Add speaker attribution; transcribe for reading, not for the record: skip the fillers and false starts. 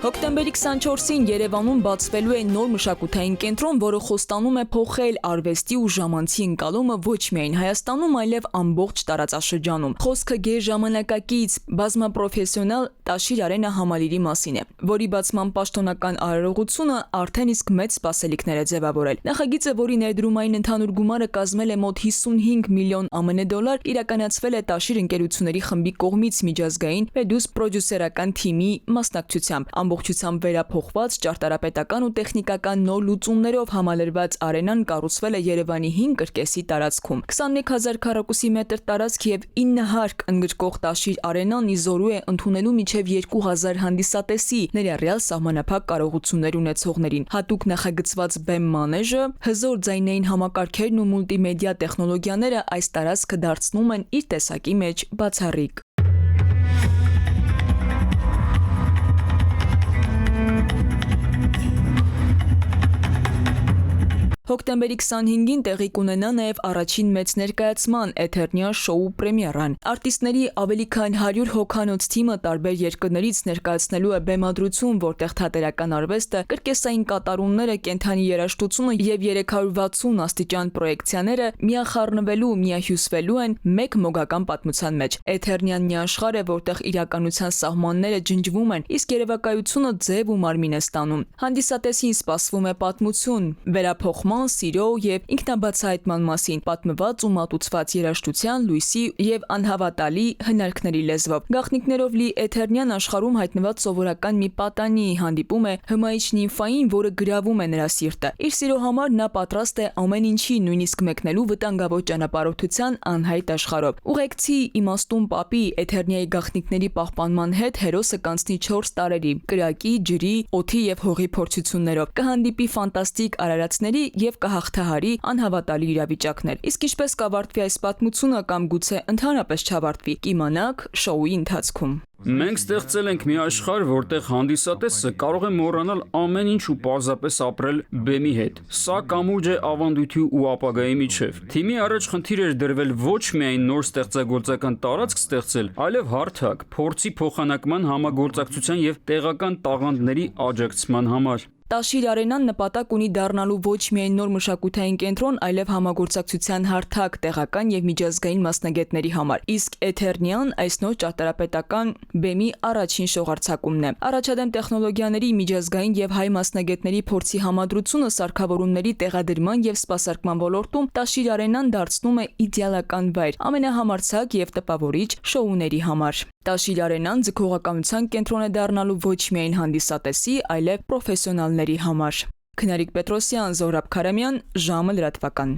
Speaker 1: Հոկտեմբերի 24-ին Երևանում բացվելու է նոր մշակութային կենտրոն, որը խոստանում է փոխել արվեստի ու ժամանցի ընկալումը ոչ միայն Հայաստանում, այլև ամբողջ տարածաշրջանում։ Խոսքը գերժամանակակից բազմապրոֆեսիոնալ Տաշիր Արենա համալիրի մասին է, որի բացման պաշտոնական արարողությունը արդեն իսկ մեծ սպասելիքներ է ձևավորել։ Նախագիծը, որի ներդրումային ընդհանուր գումարը կազմել է մոտ 55 միլիոն ԱՄՆ դոլար, իրականացվել է Տաշիր ընկերությունների խմբի կողմից միջազգային Pedus պրոդյուսերական թիմի մասնակցությամբ։ Ամբողջությամբ վերափոխված ճարտարապետական ու տեխնիկական նոր լուծումներով համալրված արենան կառուցվել է Երևանի 5 կրկեսի տարածքում։ 21000 քառակուսի մետր տարածք եւ 9 հարկ ընդգրկող Տաշիր Արենան ի զորու է ընդունելու մինչև 2000 հանդիսատեսի, ներառյալ սահմանափակ կարողություններ ունեցողներին։ Հատուկ նախագծված բեմ մանեժը, հզոր ձայնային համակարգերն ու մուլտիմեդիա տեխնոլոգիաները այս տարածքը դարձնում են իր տեսակի մեջ բացառիկ։ Հոկտեմբերի 25-ին տեղի կունենա նաև առաջին մեծ ներկայացման Էթերնիա շոու պրեմիերան։ Արտիստների ավելի քան 100 հոգանոց թիմը տարբեր երկրներից ներկայացնելու է բեմադրություն, որտեղ թատերական արվեստը, կրկեսային կատարումները, կենդանի երաժշտությունը եւ 360 աստիճան պրոյեկցիաները միախառնվելու, միահյուսվելու են մեկ մոգական պատմության մեջ։ Էթերնիան մի աշխարհ է, որտեղ իրականության սահմանները ջնջվում են, իսկ երևակայությունը ձև ու մարմին է ստանում։ Հանդիսատեսին սպասվում է պատմություն, վերափոխման, սիրո եւ ինքնաբացահայտման մասին, պատմված ու մատուցված երաժշտության, լույսի եւ անհավատալի հնարքների լեզվով։ Գաղտնիքներով լի Էթերնիան աշխարհում հայտնված սովորական մի պատանի հանդիպում է հմայիչ նիմֆային, որը գրավում է նրա սիրտը։ Իր սիրո համար նա պատրաստ է ամեն ինչի, նույնիսկ մեկնելու վտանգավոր ճանապարհորդության անհայտ աշխարհով։ Ուղեկցի իմաստուն պապի Էթերնիայի գաղտնիքների պահպանման հետ հերոսը կանցնի 4 տարերի կրակի, ջրի, օդի եւ հողի փորձություններով։ Կհանդիպի ֆանտաստիկ արարածների եւ կհաղթահարի անհավատալի իրավիճակներ։ Իսկ ինչպես կավարտվի այս պատմությունը կամ գուցե ընդհանրապես չավարտվի, կիմանաք շոուի ընթացքում։
Speaker 2: Մենք ստեղծել ենք մի աշխարհ, որտեղ հանդիսատեսը կարող է մոռանալ ամեն ինչ ու պարզապես ապրել բեմի հետ։ Սա կամուրջ է ավանդույթի ու ապագայի միջև։ Թիմի առաջ խնդիր էր դրվել ոչ միայն նոր ստեղծագործական տարածք ստեղծել, այլև հարթակ, փորձի փոխանակման, համագործակցության եւ տեղական տաղանդների աջակցման համար։
Speaker 1: Տաշիր Արենան նպատակ ունի դառնալու ոչ միայն նոր մշակութային կենտրոն, այլև համագործակցության հարթակ տեղական եւ միջազգային մասնագետների համար։ Իսկ Էթերնիան այս նոր ճարտարապետական բեմի առաջին շողարցակումն է։ Առաջադեմ տեխնոլոգիաների միջազգային եւ հայ մասնագետների փորձի համադրությունը սարքավորումների տեղադրման եւ սպասարկման ոլորտում Տաշիր Արենան դարձնում է իդեալական վայր ամենահամարձակ եւ տպավորիչ շոուների համար։ Տաշիր Արենան ձգողականության կենտրոն է դառնալու ոչ միայն հանդիսատեսի, այլև պրոֆեսիոնալների համար։ Քնարիկ Պետրոսյան, Զոհրաբ Քարամյան, ժամը լրատվական։